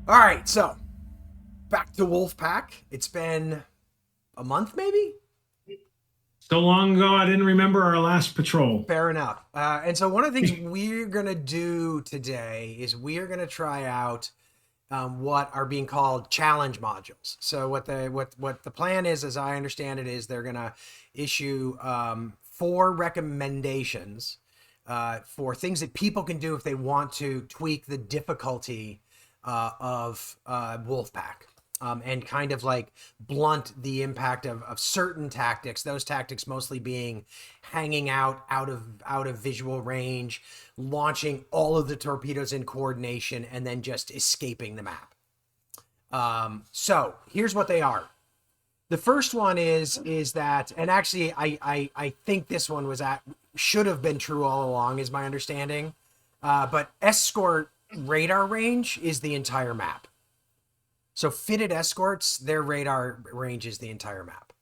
All right, so back to Wolfpack. It's been a month, maybe? So long ago, I didn't remember our last patrol. Fair enough. And so one of the things we're going to do today is we are going to try out what are being called challenge modules. So what the plan is, as I understand it, is they're going to issue 4 recommendations for things that people can do if they want to tweak the difficulty of Wolfpack. And kind of like blunt the impact of certain tactics. Those tactics mostly being hanging out of visual range, launching all of the torpedoes in coordination, and then just escaping the map. So here's what they are. The first one is that, and actually I think this one should have been true all along, is my understanding. But escort radar range is the entire map. So fitted escorts, their radar range is the entire map.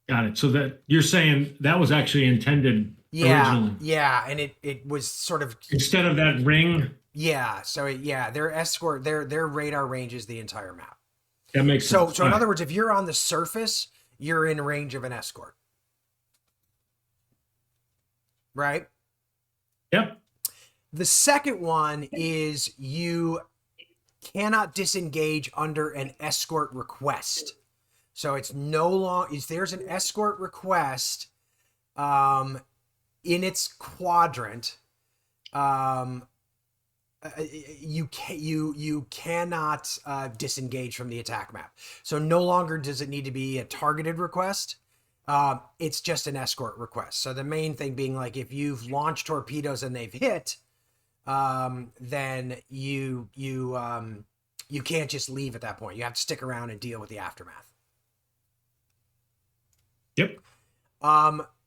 Got it. So that you're saying that was actually intended originally. Yeah, and it was sort of Instead of that ring. Yeah, so their escort, their radar range is the entire map. That makes sense. So in other words, if you're on the surface, you're in range of an escort. Right? Yep. The second one is you cannot disengage under an escort request. So it's no longer, if there's an escort request in its quadrant, you cannot disengage from the attack map. So no longer does it need to be a targeted request. It's just an escort request. So the main thing being, like, if you've launched torpedoes and they've hit, then you can't just leave at that point. You have to stick around and deal with the aftermath. Yep.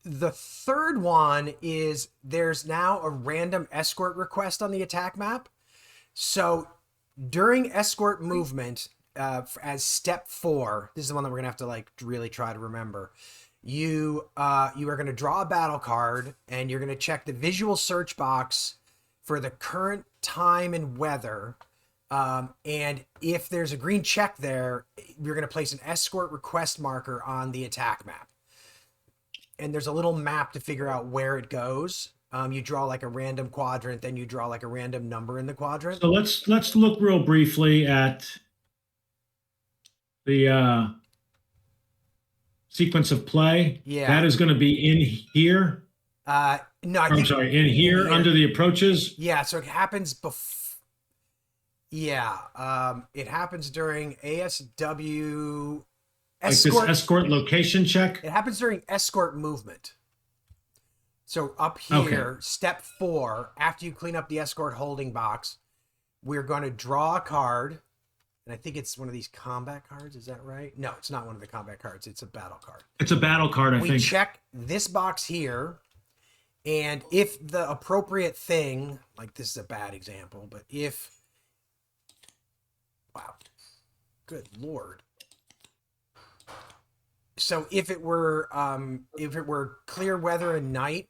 The third one is there's now a random escort request on the attack map. So during escort movement, as step 4, this is the one that we're gonna have to like really try to remember. You are gonna draw a battle card and you're gonna check the visual search box for the current time and weather. And if there's a green check there, you're going to place an escort request marker on the attack map. And there's a little map to figure out where it goes. You draw like a random quadrant, then you draw like a random number in the quadrant. So let's look real briefly at the sequence of play. Yeah. That is going to be in here. No, I'm sorry, in here under the approaches. Yeah, so it happens before. Yeah, it happens during ASW escort. Like this escort location check. It happens during escort movement. So up here, Okay. step 4, after you clean up the escort holding box, we're going to draw a card. And I think it's one of these combat cards. Is that right? No, it's not one of the combat cards. It's a battle card. It's a battle card, I We think. check this box here. And if the appropriate thing, like this is a bad example, but if, wow, good Lord. So if it were clear weather and night,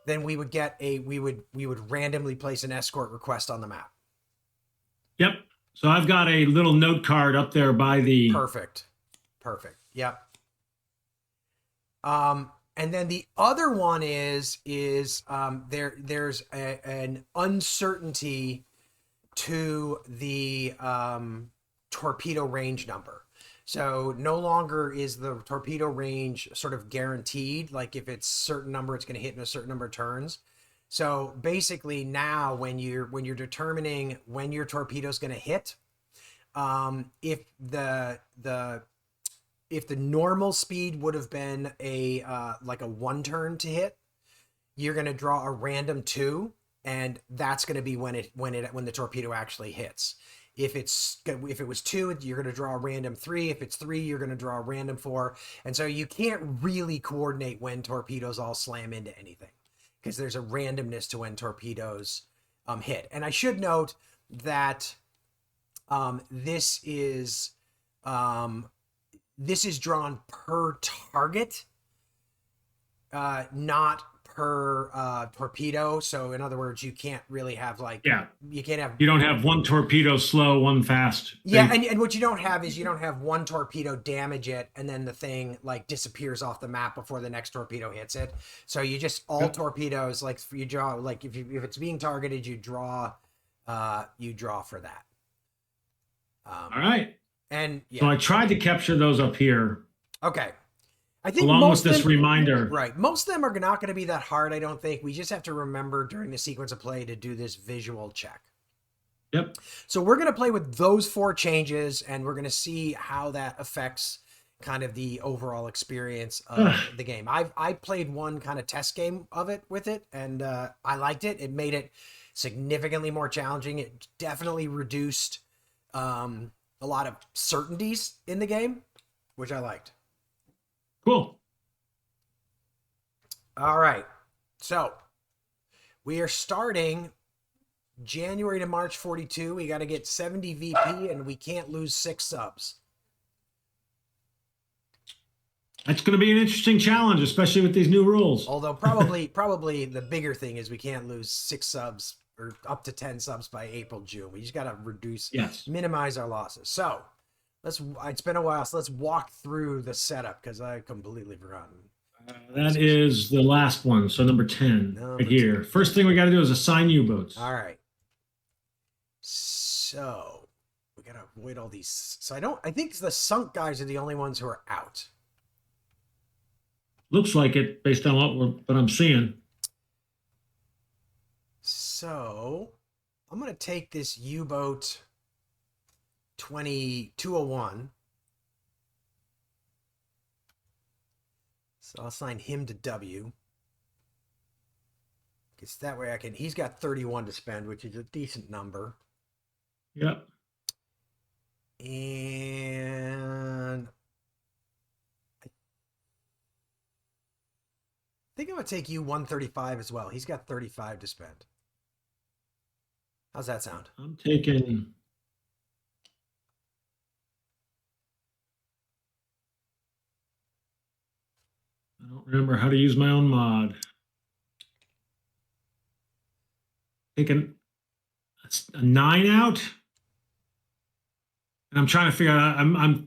then we would get we would randomly place an escort request on the map. Yep. So I've got a little note card up there by the. Perfect. Yep. And then the other one is there's an uncertainty to the torpedo range number. So no longer is the torpedo range sort of guaranteed. Like if it's a certain number, it's going to hit in a certain number of turns. So basically now when you're determining when your torpedo is going to hit, if the normal speed would have been like a 1 turn to hit, you're going to draw a random 2, and that's going to be when the torpedo actually hits. If it was 2, you're going to draw a random 3. If it's 3, you're going to draw a random 4. And so you can't really coordinate when torpedoes all slam into anything, because there's a randomness to when torpedoes hit. And I should note that this is drawn per target. Not per torpedo. So in other words, you can't really have like Yeah. you can't have You don't have one torpedo slow, one fast. yeah, and what you don't have is you don't have one torpedo damage it and then the thing like disappears off the map before the next torpedo hits it. So you just all torpedoes like you draw like if it's being targeted you draw for that. All right. And yeah. So I tried to capture those up here. Okay. I think along most with this of them, reminder. right? Most of them are not going to be that hard. I don't think. We just have to remember during the sequence of play to do this visual check. Yep. So we're going to play with those 4 changes, and we're going to see how that affects kind of the overall experience of the game. I played one kind of test game of it with it, and I liked it. It made it significantly more challenging. It definitely reduced a lot of certainties in the game, which I liked. Cool. All right. So we are starting January to March 42. We got to get 70 VP and we can't lose 6 subs. That's going to be an interesting challenge, especially with these new rules. Although probably the bigger thing is we can't lose 6 subs or up to 10 subs by April, June. We just got to minimize our losses. So it's been a while, so let's walk through the setup because I completely forgotten. That is the last one, so number 10 right here. First thing we got to do is assign U-boats. All right. So we got to avoid all these. So I think the sunk guys are the only ones who are out. Looks like it based on what I'm seeing. So I'm going to take this U-boat 201. So I'll assign him to W. Because that way he's got 31 to spend, which is a decent number. Yep. And I think I'm going to take you 135 as well. He's got 35 to spend. How's that sound? I'm taking... I don't remember how to use my own mod. Taking a 9 out. And I'm trying to figure out, I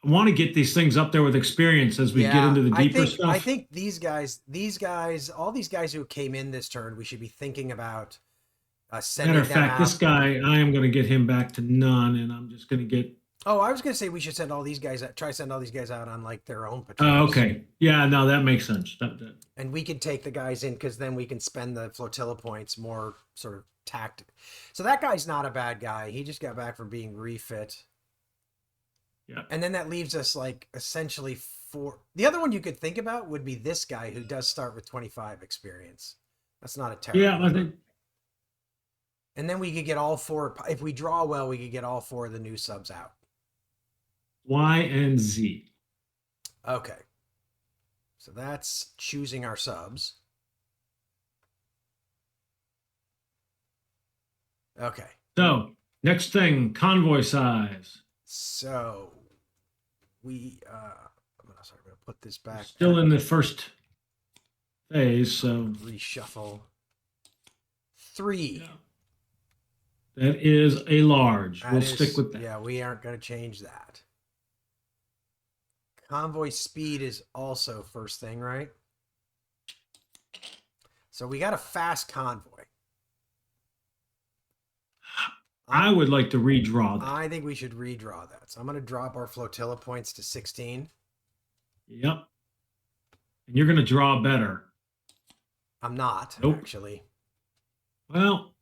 want to get these things up there with experience as we get into the deeper stuff. I think these guys, all these guys who came in this turn, we should be thinking about sending Matter of fact, this guy, I am going to get him back to none, and I'm just going to get... Oh, I was going to say we should send all these guys, send all these guys out on like their own patrols. Oh, okay. Yeah, no, that makes sense. And we could take the guys in because then we can spend the flotilla points more sort of tactic. So that guy's not a bad guy. He just got back from being refit. Yeah. And then that leaves us like essentially 4. The other one you could think about would be this guy who does start with 25 experience. That's not a terrible. Yeah, I think. And then we could get all 4. If we draw well, we could get all 4 of the new subs out. Y and Z. Okay. So that's choosing our subs. Okay. So next thing, convoy size. So we I'm gonna put this back. Still in the first phase, so reshuffle. 3. Yeah. That is a large. We'll stick with that. Yeah, we aren't going to change that. Convoy speed is also first thing, right? So we got a fast convoy. I would like to redraw that. I think we should redraw that. So I'm going to drop our flotilla points to 16. Yep. And you're going to draw better. I'm not, actually. Well,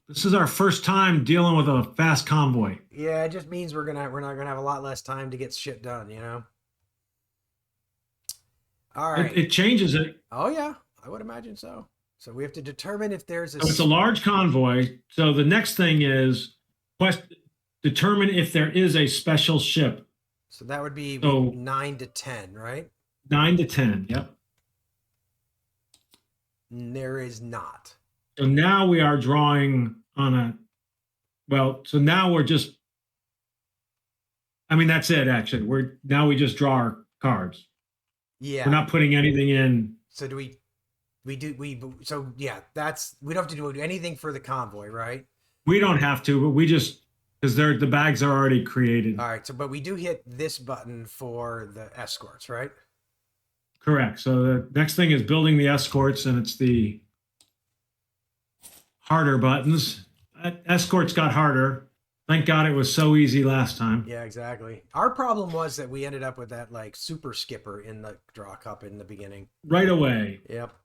this is our first time dealing with a fast convoy. Yeah, it just means we're not gonna have a lot less time to get shit done, you know. All right. It changes it. Oh yeah, I would imagine so. So we have to determine if there's a. So it's a large convoy. So the next thing is determine if there is a special ship. So that would be 9 to 10, right? 9 to 10. Yep. There is not. So now we are drawing on a, so now we're just, I mean, that's it, actually. We just draw our cards. We're Yeah. not putting anything in. So do so yeah, we don't have to do anything for the convoy, right? We don't have to, but we just because the bags are already created. All right. So, but we do hit this button for the escorts, right? Correct. So the next thing is building the escorts, and it's the harder buttons. Escorts got harder. Thank God it was so easy last time. Yeah, exactly. Our problem was that we ended up with that like super skipper in the draw cup in the beginning. Right away. Yep.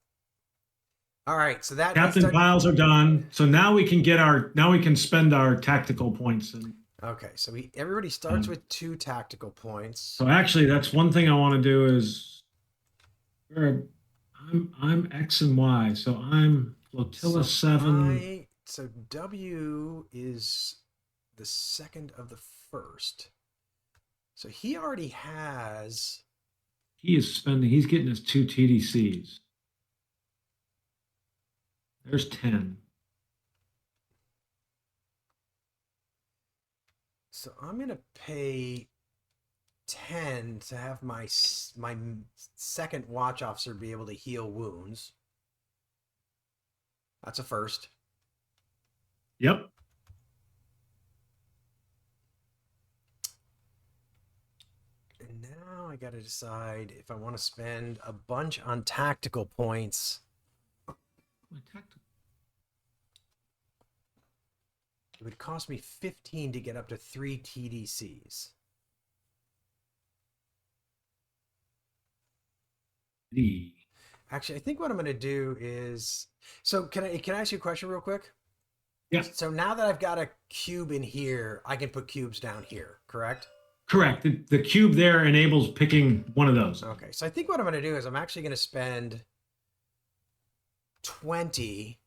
All right. So that Captain piles are done. So now we can spend our tactical points. And okay. So everybody starts with 2 tactical points. so actually, that's one thing I want to do is I'm X and Y. So I'm flotilla 7. So W is the second of the first. So he already has. He's getting his 2 TDCs. There's 10. So I'm going to pay 10 to have my second watch officer be able to heal wounds. That's a first. Yep. And now I got to decide if I want to spend a bunch on tactical points. It would cost me 15 to get up to 3 TDCs. Actually, I think what I'm going to do is, so can I ask you a question real quick? Yeah. So now that I've got a cube in here, I can put cubes down here, correct? Correct. The cube there enables picking one of those. Okay. So I think what I'm going to do is I'm actually going to spend 20.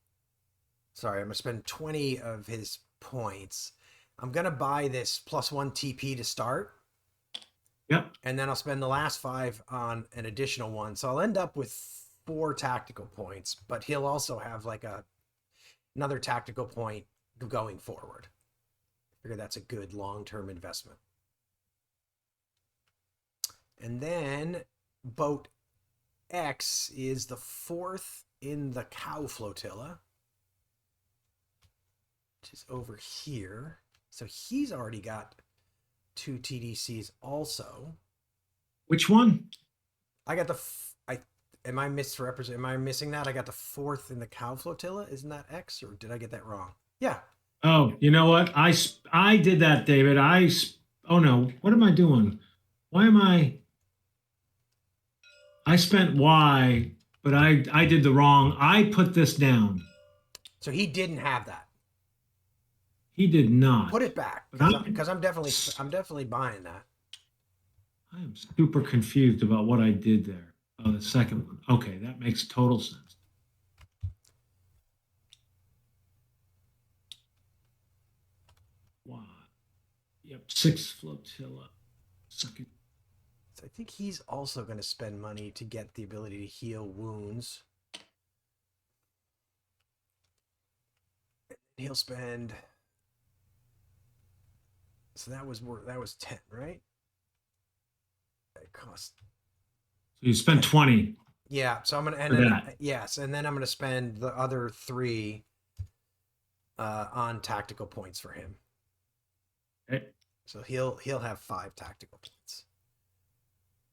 Sorry, I'm going to spend 20 of his points. I'm going to buy this +1 TP to start. Yep. And then I'll spend the last 5 on an additional one. So I'll end up with 4 tactical points, but he'll also have like another tactical point going forward. I figure that's a good long-term investment. And then boat X is the 4th in the cow flotilla, which is over here. So he's already got 2 TDCs also. Which one? I got am I missing that? I got the 4th in the cow flotilla. Isn't that X, or did I get that wrong? Yeah. Oh, you know what? I did that, David. Oh no, what am I doing? Why am I spent Y, but I did the wrong. I put this down. So he didn't have that. He did not. Put it back, because I'm definitely buying that. I am super confused about what I did there. Oh, the second one. Okay, that makes total sense. Wow. Yep, 6 flotilla. Second. So I think he's also going to spend money to get the ability to heal wounds. He'll spend. So that was 10, right? It cost. So you spent 20. Yeah. So I'm gonna yes, and then I'm gonna spend the other 3 on tactical points for him. Okay. So he'll have 5 tactical points.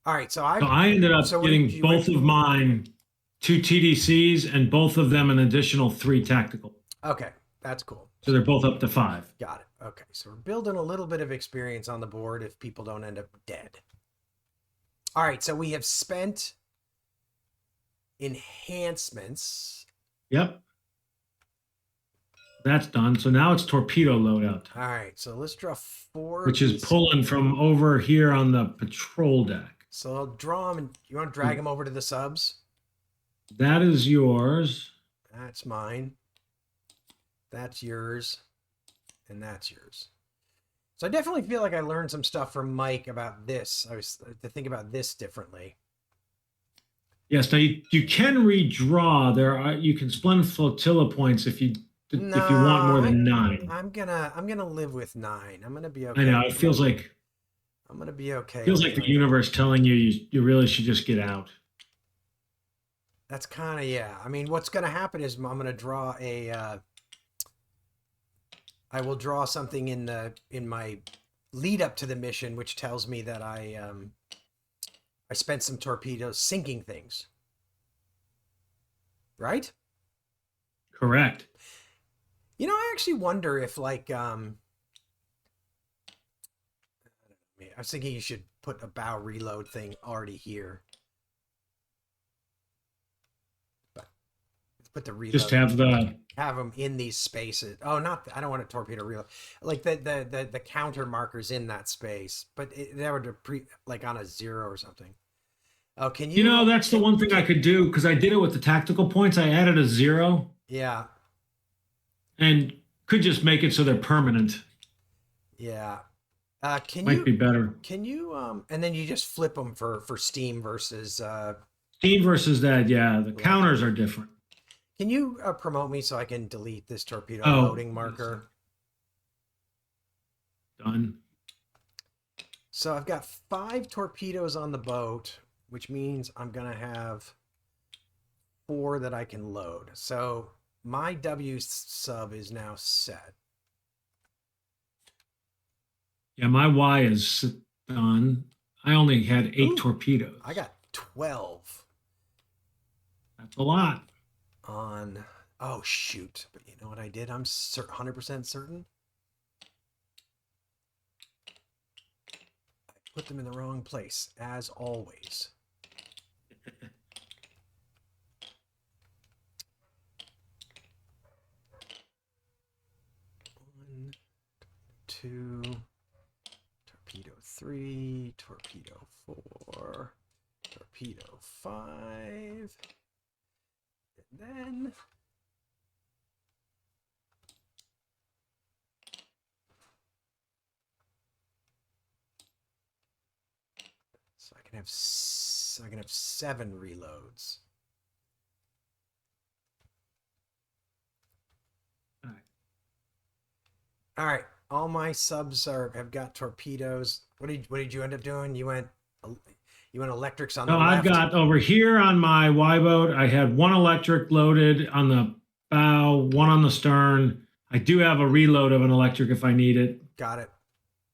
All right. So I ended up getting both of mine 2 TDCs and both of them an additional 3 tactical. Okay. That's cool. So they're both up to 5. Got it. Okay. So we're building a little bit of experience on the board if people don't end up dead. All right. So we have spent enhancements. Yep. That's done. So now it's torpedo loadout time. All right. So let's draw 4. Which is pulling from over here on the patrol deck. So I'll draw them. And you want to drag them over to the subs? That is yours. That's mine. That's yours, and that's yours. So I definitely feel like I learned some stuff from Mike about this. I was to think about this differently. Yes, now you can redraw. You can spend flotilla points if you want more than 9. I'm gonna live with 9. I'm gonna be okay. I know it feels like I'm gonna be okay. Feels like the universe telling you really should just get out. That's kind of, yeah. I mean, what's gonna happen is I'm gonna draw a. I will draw something in my lead up to the mission, which tells me that I spent some torpedoes sinking things. Right? Correct. You know, I actually wonder if like I was thinking you should put a bow reload thing already here. But let's put the reload. Just have them in these spaces. Oh, not I don't want a torpedo reload. Like the counter markers in that space, but that would like on a 0 or something. Oh, can you? You know, that's the one thing I could do because I did it with the tactical points. I added a 0. Yeah. And could just make it so they're permanent. Yeah. Might be better. Can you and then you just flip them for steam versus steam versus that, yeah. The counters are different. Can you promote me so I can delete this torpedo loading marker? Done. So I've got 5 torpedoes on the boat, which means I'm gonna have 4 that I can load. So my W sub is now set. Yeah, my Y is done. I only had 8 torpedoes. I got 12. That's a lot. On, oh shoot. But you know what I did? I'm 100% certain. I put them in the wrong place, as always. 1, 2, torpedo 3, torpedo 4, torpedo 5, and then so I can have 7 reloads. All right, all my subs have got torpedoes. What did you end up doing? You went electrics on the left. I've got over here on my Y boat. I had 1 electric loaded on the bow, 1 on the stern. I do have a reload of an electric if I need it. Got it.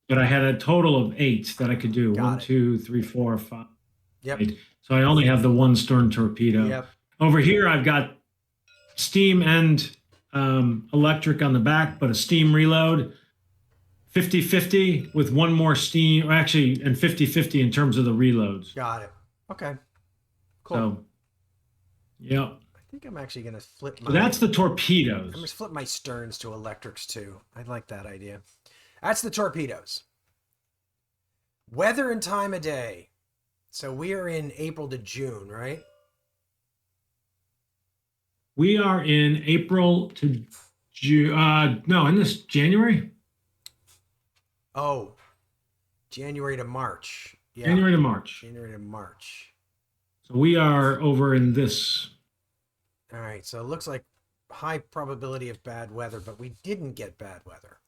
But I had a total of 8 that I could do. Got 1, it. 2, 3, 4, 5. Yep. 8. So I only have the 1 stern torpedo. Yep. Over here, I've got steam and electric on the back, but a steam reload. 50-50 with 1 more steam, or actually, and 50-50 in terms of the reloads. Got it. Okay. Cool. So, yeah. I think I'm actually going to flip my... So that's the torpedoes. I'm going to flip my sterns to electrics too. I like that idea. That's the torpedoes. Weather and time of day. So we are in April to June, right? We are in April to June. No, in this January? Oh, January to March. Yeah. January to March. January to March. So we are over in this. All right. So it looks like high probability of bad weather, but we didn't get bad weather.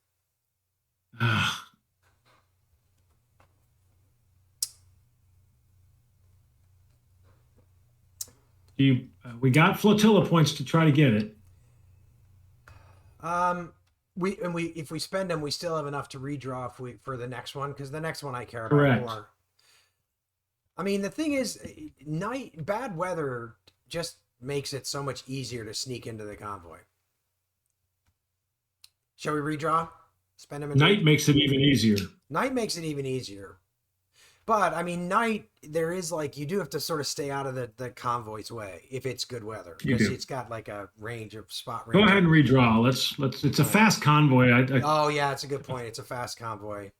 We got flotilla points to try to get it. If we spend them, we still have enough to redraw for the next one, because the next one I care Correct. about more. I mean, the thing is, bad weather just makes it so much easier to sneak into the convoy. Shall we redraw? Spend them. Night makes it even easier. Night makes it even easier. But I mean, night, there is like, you do have to sort of stay out of the convoy's way if it's good weather, because it's got like a range of spot range. Go ahead and redraw. Let's it's a fast convoy. Oh yeah, it's a good point. It's a fast convoy.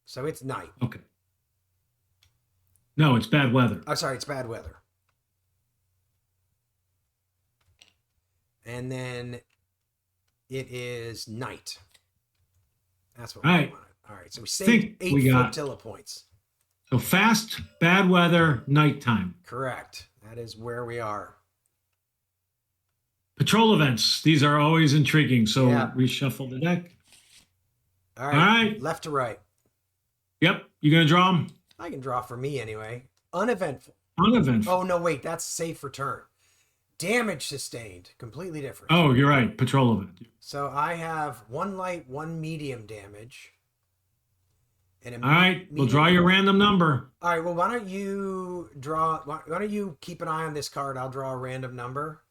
So it's night. Okay. No, it's bad weather. I'm sorry, it's bad weather. And then it is night. That's what we wanted. All right, so we saved 8 flotilla points. So fast, bad weather, nighttime. Correct. That is where we are. Patrol events. These are always intriguing. So Yeah. reshuffle the deck. All right. All right. Left to right. Yep. You gonna draw them? I can draw for me anyway. Uneventful. Uneventful. Oh, no, wait. That's safe return. Damage sustained. Completely different. Oh, you're right. Patrol event. So I have 1 light, 1 medium damage. And a All right. We'll draw your random number. All right. Well, why don't you draw? Why don't you keep an eye on this card? I'll draw a random number.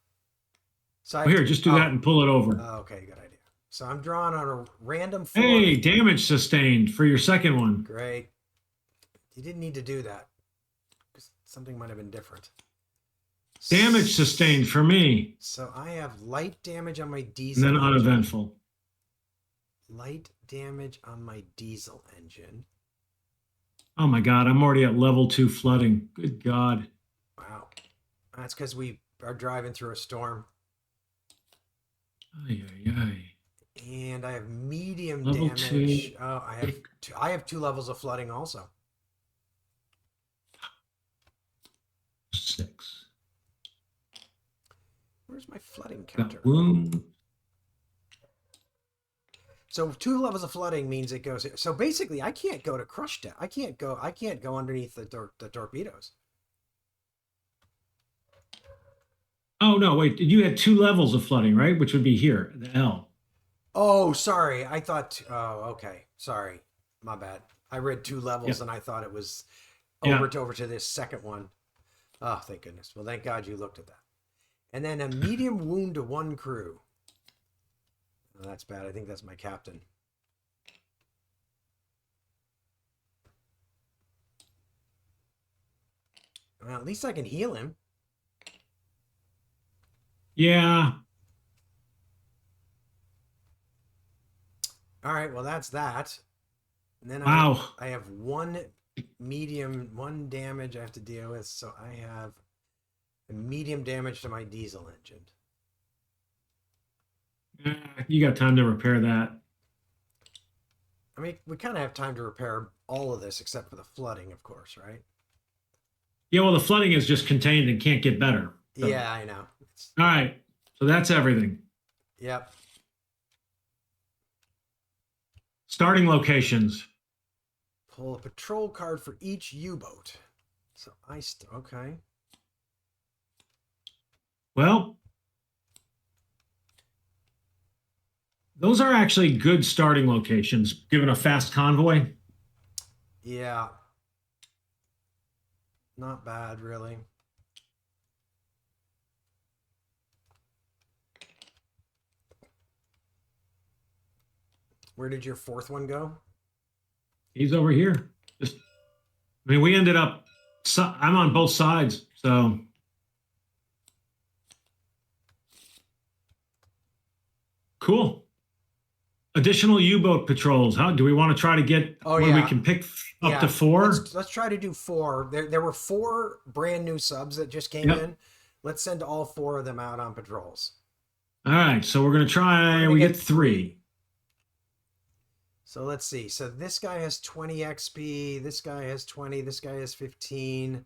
So Here, just do that and pull it over. Okay, good idea. So I'm drawing on a random 4. Hey, damage sustained for your second one. Great. You didn't need to do that because something might have been different. Damage sustained for me. So I have light damage on my diesel. And then uneventful. Light damage on my diesel engine. Oh my God, I'm already at level 2 flooding. Good God. Wow. That's because we are driving through a storm. Ay, ay, ay. And I have medium Level damage. 2. Oh, I have 2 levels of flooding also. 6. Where's my flooding counter? Got wound. So 2 levels of flooding means it goes. So basically, I can't go to crush deck. I can't go underneath the torpedoes. Oh no, wait. You had 2 levels of flooding, right? Which would be here, the L. Oh, sorry. I thought. Oh, okay. Sorry, my bad. I read 2 levels and I thought it was over to this second one. Oh, thank goodness. Well, thank God you looked at that. And then a medium wound to 1 crew. Oh, that's bad. I think that's my captain. Well, at least I can heal him. Yeah. All right. Well, that's that. And then Wow. I have 1 medium, 1 damage I have to deal with. So I have a medium damage to my diesel engine. You got time to repair that. I mean, we kind of have time to repair all of this except for the flooding, of course, right? Yeah, well, the flooding is just contained and can't get better. So. Yeah, I know. All right. So that's everything. Yep. Starting locations. Pull a patrol card for each U-boat. So okay. Well, those are actually good starting locations, given a fast convoy. Yeah. Not bad, really. Where did your 4th one go? He's over here. I mean, we ended up, I'm on both sides, so. Cool. Additional U-boat patrols. How do we want to try to get we can pick up to 4? Let's try to do 4. There were 4 brand new subs that just came in. Let's send all 4 of them out on patrols. All right, so we're going to try, we get 3. So let's see. So this guy has 20 XP, this guy has 20, this guy has 15,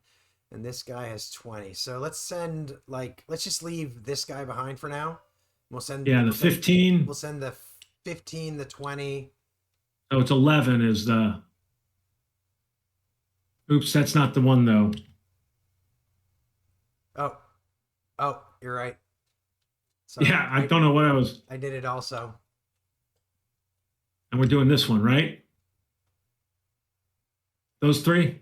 and this guy has 20. So let's send, let's just leave this guy behind for now. We'll send the 15. We'll send the 15, the 20. Oh, it's 11 is the. Oops, that's not the one though. Oh, you're right. So yeah, I don't know what I was. I did it also. And we're doing this one, right? Those 3?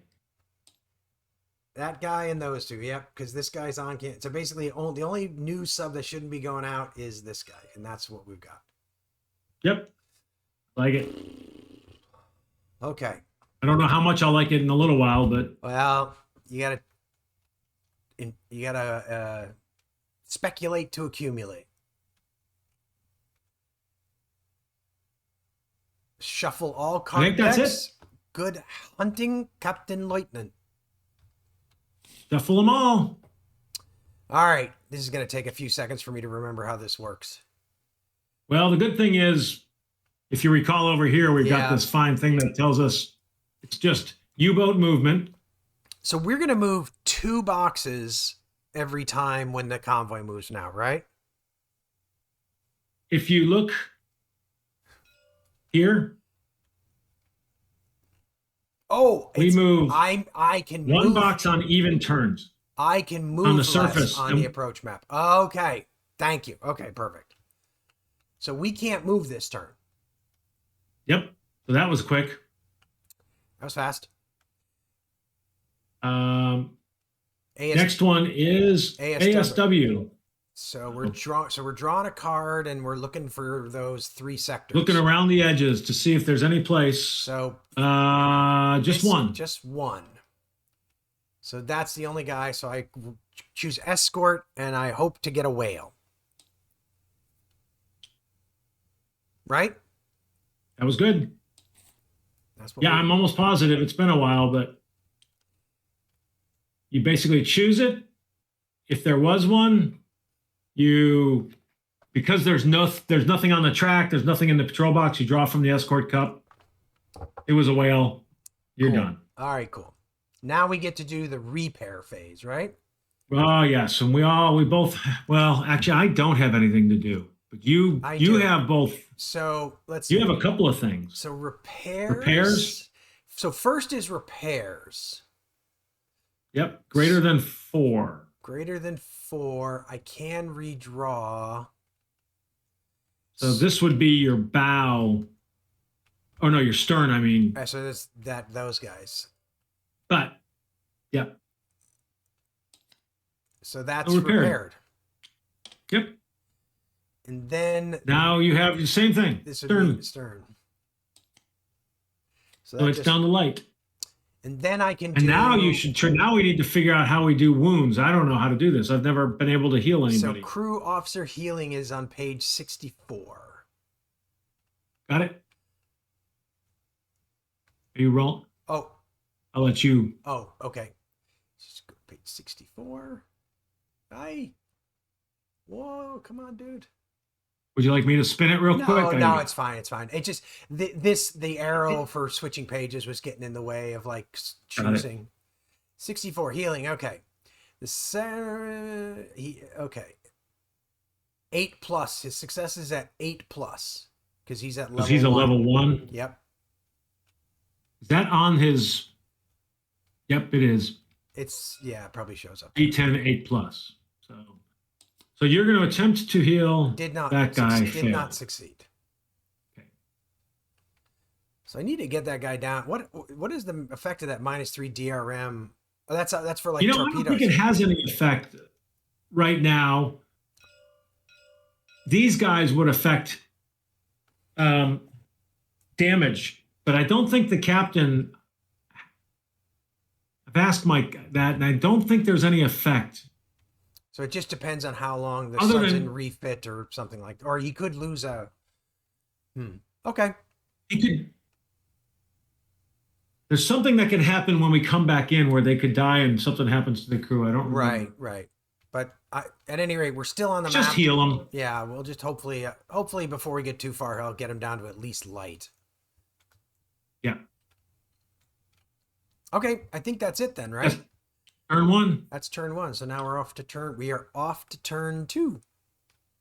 That guy and those 2, yep, because this guy's on. So basically, the only new sub that shouldn't be going out is this guy, and that's what we've got. Yep, like it. Okay. I don't know how much I'll like it in a little while, but well, you gotta speculate to accumulate. Shuffle all card I think that's decks. it. Good hunting, Captain Lieutenant. Shuffle them all. All right. This is going to take a few seconds for me to remember how this works. Well, the good thing is, if you recall over here, we've got this fine thing that tells us it's just U-boat movement. So we're going to move 2 boxes every time when the convoy moves now, right? If you look here, Oh, We move I can one move. box on even turns I can move on the less surface. on the approach map. Okay. Thank you. Okay, perfect. So we can't move this turn. Yep. So that was quick. That was fast. Next one is ASW. So we're drawing a card and we're looking for those 3 sectors. Looking around the edges to see if there's any place. So just one. Just one. So that's the only guy. So I choose escort and I hope to get a whale. Right? That was good. That's what I'm almost positive. It's been a while, but you basically choose it. If there was one, because there's nothing on the track, there's nothing in the patrol box, you draw from the escort cup. It was a whale. You're done. All right, cool. Now we get to do the repair phase, right? Oh yes, and we both. Well, actually, I don't have anything to do, but you have both. So You have a couple of things. So repairs. Repairs. So first is repairs. Yep, greater than 4. Greater than 4. I can redraw. So this would be your bow. Oh no, your stern. I mean. So that's those guys. But, yep. So that's repaired. Yep. And then now you have the same thing. This would be stern. So it's down the light. And then I can. And now you should turn. Now we need to figure out how we do wounds. I don't know how to do this. I've never been able to heal anybody. So crew officer healing is on page 64. Got it. Are you wrong? Oh. I'll let you. Oh, okay. Just go to page 64. Whoa, come on, dude. Would you like me to spin it real quick? No, it's fine. It's fine. It just the arrow for switching pages was getting in the way of like choosing. 64 healing. Okay. Okay. 8+. His success is at 8+ because he's at level. He's a level 1. Yep. Is that on his? Yep, it is. It probably shows up. D10 8+. So you're going to attempt to heal. Did not that guy. Did not succeed. Okay. So I need to get that guy down. What is the effect of that -3 DRM? Oh, that's for like torpedoes. I don't think it has any effect right now. These guys would affect damage, but I don't think the captain. I've asked Mike that, and I don't think there's any effect. So it just depends on how long the sun's in refit or something like that. Or he could lose a. Okay. He could. There's something that can happen when we come back in where they could die and something happens to the crew. I don't remember. Right. But at any rate, we're still on the map. Just heal them. Yeah, we'll just hopefully before we get too far, I'll get him down to at least light. Yeah. Okay, I think that's it then, right? Turn 1. That's turn 1. So now we are off to turn 2.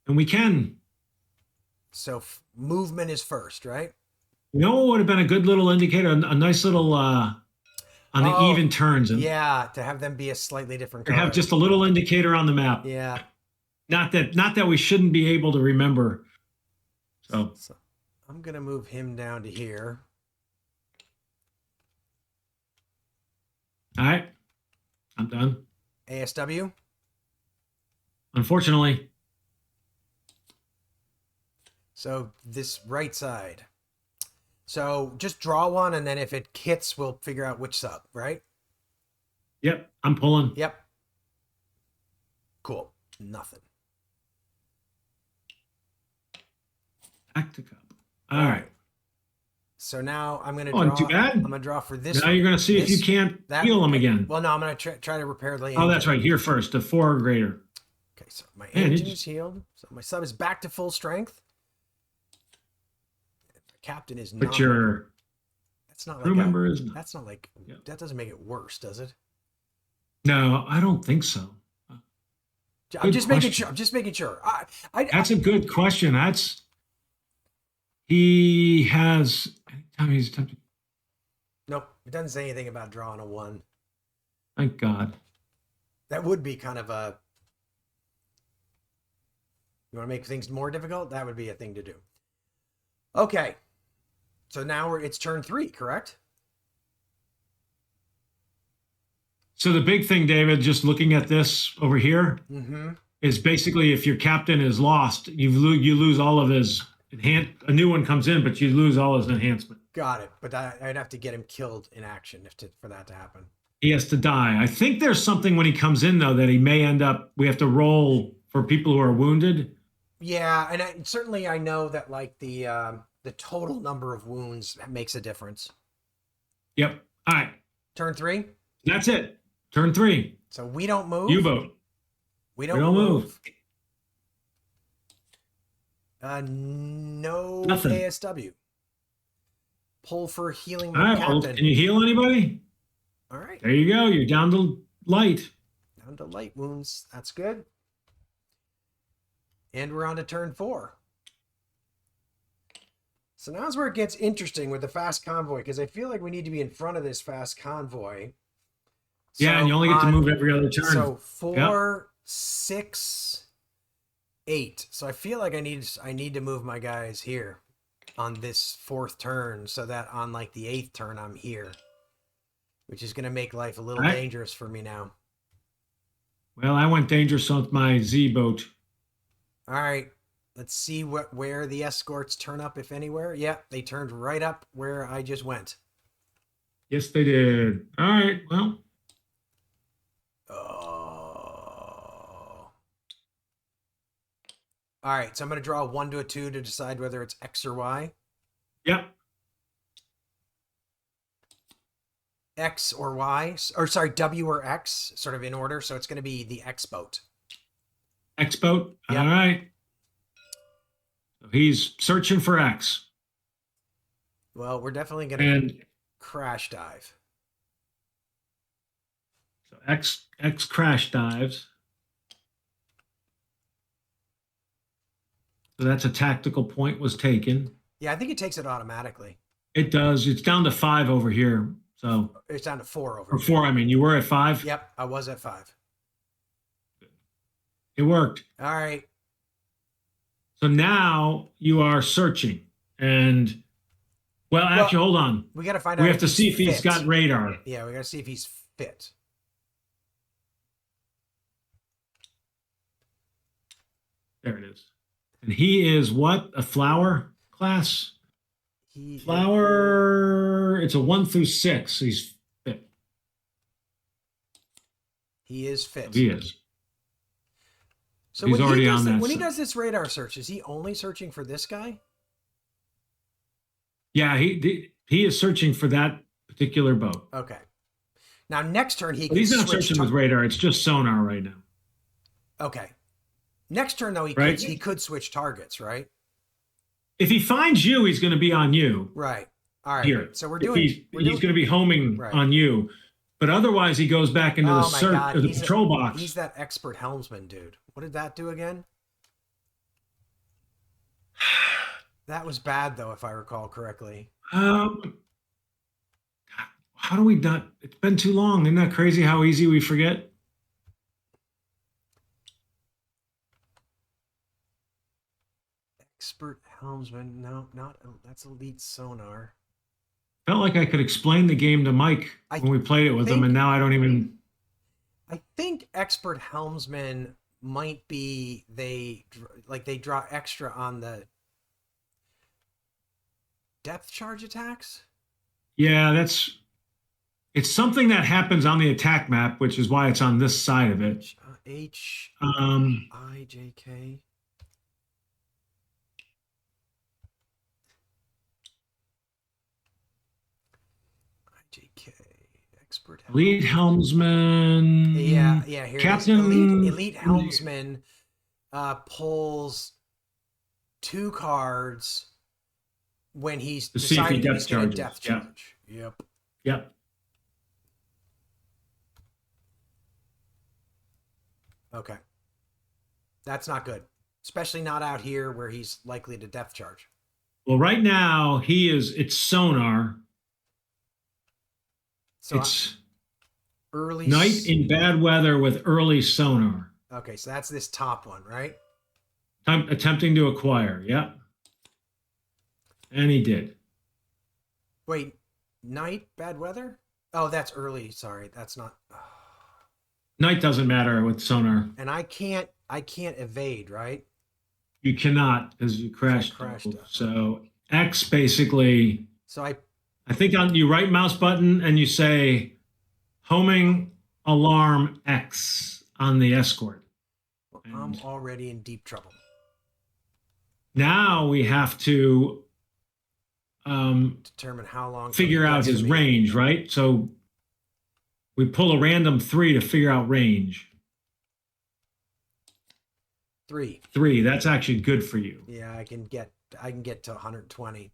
And we can. So movement is first, right? You know what would have been a good little indicator, a nice little on the even turns. And yeah, to have them be a slightly different color. Have just a little indicator on the map. Yeah. Not that we shouldn't be able to remember. So I'm going to move him down to here. All right. I'm done. ASW? Unfortunately. So this right side. So just draw one, and then if it hits, we'll figure out which sub, right? Yep, I'm pulling. Yep. Cool. Nothing. Back to cup. All right. So now I'm going to draw. Oh, too bad. I'm going to draw for this. Now you're going to see if you can't heal them again. Well, no, I'm going to try to repair the engine. Oh, that's right. Here first, a 4 or greater. Okay, so my engine is healed. So my sub is back to full strength. Captain is not. But your that's not crew member is not. That's not like that doesn't make it worse, does it? No, I don't think so. I'm just making sure. I'm just making sure. That's a good question. He has. Anytime he's attempting. Nope. It doesn't say anything about drawing a 1. Thank God. That would be kind of a... You want to make things more difficult? That would be a thing to do. Okay. So now it's turn 3, correct? So the big thing, David, just looking at this over here, Mm-hmm. is basically if your captain is lost, you lose all of his a new one comes in, but you lose all his enhancement. Got it. But I'd have to get him killed in action for that to happen. He has to die. I think there's something when he comes in though that he may end up. We have to roll for people who are wounded. Yeah, and certainly I know that like the total number of wounds makes a difference. Yep. All right. Turn 3. That's it. Turn 3. So we don't move. You vote. We don't move. No Nothing. ASW. Pull for healing All right. Well, captain. can you heal anybody? All right. There you go. You're down to light. Down to light wounds. That's good. And we're on to turn 4. So now's where it gets interesting with the fast convoy, because I feel like we need to be in front of this fast convoy. Yeah, and you only get to move every other turn. So 4, 6, 8. So I feel like I need to move my guys here on this 4th turn, so that on like the 8th turn I'm here, which is going to make life a little dangerous for me now. Well, I went dangerous with my Z boat. All right. Let's see where the escorts turn up, if anywhere. Yeah, they turned right up where I just went. Yes, they did. All right. Well. Oh. All right. So I'm going to draw a 1 to a 2 to decide whether it's X or Y. Yep. X or Y, or sorry, W or X, sort of in order. So it's going to be the X boat. X boat. Yep. All right. So he's searching for X. Well, we're definitely going to crash dive. So X crash dives. So that's a tactical point was taken. Yeah, I think it takes it automatically. It does. It's down to 5 over here. So it's down to 4 over or here. 4. I mean, you were at 5. Yep, I was at 5. It worked. All right. So now you are searching, and actually, hold on. We got to find out. We have to see if he's got radar. Yeah, we got to see if he's fit. There it is. And he is what? A flower class? Flower. It's a 1 through 6. He's fit. He is fit. He is. So he's already on that. When he does this radar search, is he only searching for this guy? Yeah, he is searching for that particular boat. Okay. Now next turn he's not searching with radar. It's just sonar right now. Okay. Next turn though he could switch targets, right? If he finds you, he's going to be on you. Right. All right. Here. So he's going to be homing on you. But otherwise, he goes back into the patrol box. He's that expert helmsman dude. What did that do again? That was bad, though, if I recall correctly. How do we not? It's been too long. Isn't that crazy how easy we forget? Expert helmsman. No, that's elite sonar. Felt like I could explain the game to Mike when we played it with him, and now I don't even. I think expert helmsman might be they draw extra on the depth charge attacks. Yeah, it's something that happens on the attack map, which is why it's on this side of it. IJK. JK, expert lead helmsman. Yeah, here Captain. Elite helmsman pulls 2 cards when he's deciding he's going to depth charge. Yep. Okay. That's not good. Especially not out here where he's likely to depth charge. Well, right now it's sonar. So It's early night in bad weather with early sonar. Okay, so that's this top one, right? Attempting to acquire. Yep. And he did. Wait, night bad weather? Oh, that's early. Sorry, that's not. Night doesn't matter with sonar. And I can't evade, right? You cannot because you crashed. crashed. So X basically. So I think on you right mouse button and you say homing alarm X on the escort. I'm already in deep trouble. Now we have to determine how long. Figure out his range, right? So we pull a random 3 to figure out range. 3. That's actually good for you. Yeah, I can get to 120.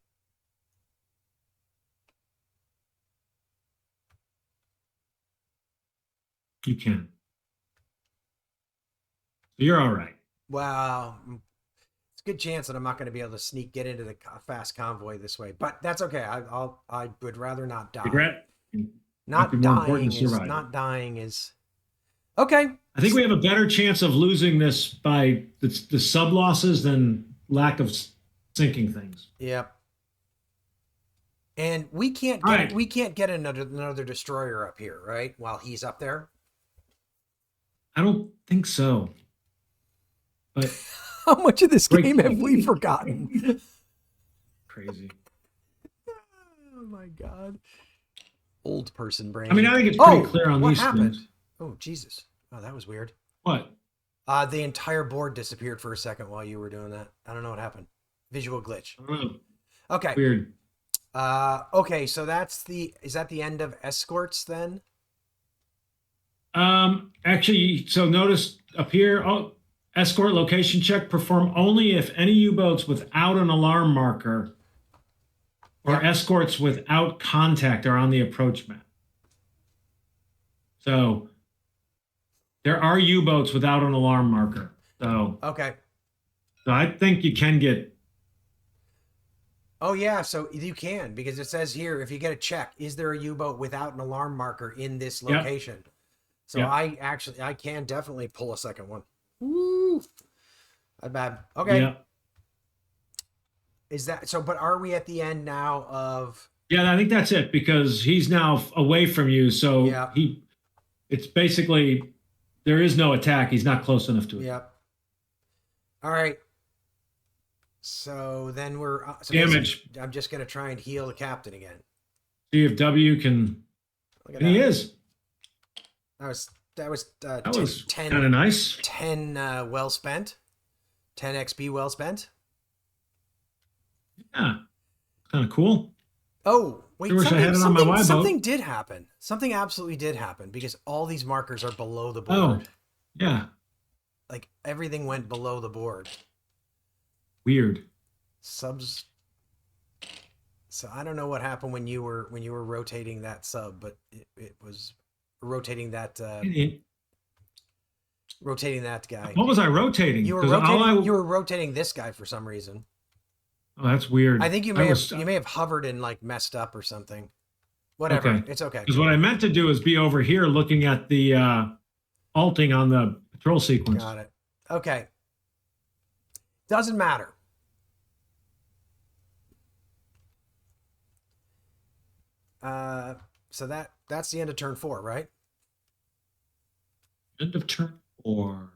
You can. You're all right. Well, it's a good chance that I'm not going to be able to get into the fast convoy this way, but that's okay. I would rather not die. Regret? Not dying is okay. I think we have a better chance of losing this by the sub losses than lack of sinking things. Yep. And we can't get another destroyer up here, right? While he's up there. I don't think so. But how much of this game have we forgotten? Crazy. Oh my god. Old person brain. I mean, I think it's pretty clear on these things. Oh, Jesus. Oh, that was weird. What? The entire board disappeared for a second while you were doing that. I don't know what happened. Visual glitch. I don't know. Okay. Weird. Okay, so is that the end of escorts then? Actually, so notice up here, escort location check perform only if any U-boats without an alarm marker or escorts without contact are on the approach map. So there are U-boats without an alarm marker. So okay. So I think you can get. Oh yeah, so you can, because it says here, if you get a check, is there a U-boat without an alarm marker in this location? Yep. So yep. I can definitely pull a second one. Woo! Not bad. Okay. Yep. Is that so? But are we at the end now of? Yeah, I think that's it, because he's now away from you. So yeah. It's basically, there is no attack. He's not close enough to it. Yep. All right. So then we're damage. I'm just gonna try and heal the captain again. See if W can. And he is. That was 10 kind of nice. 10 well spent. 10 XP well spent. Yeah. Kind of cool. Oh, wait, something did happen. Something absolutely did happen, because all these markers are below the board. Oh, yeah. Like everything went below the board. Weird. Subs. So I don't know what happened when you were rotating that sub, but it was rotating that rotating that guy. What was I rotating? You were rotating this guy for some reason. Oh, that's weird. I think you may have hovered and like messed up or something. Whatever. Okay. It's okay. Because what I meant to do is be over here looking at the alting on the patrol sequence. Got it. Okay. Doesn't matter. So that's the end of turn 4, right? End of turn 4.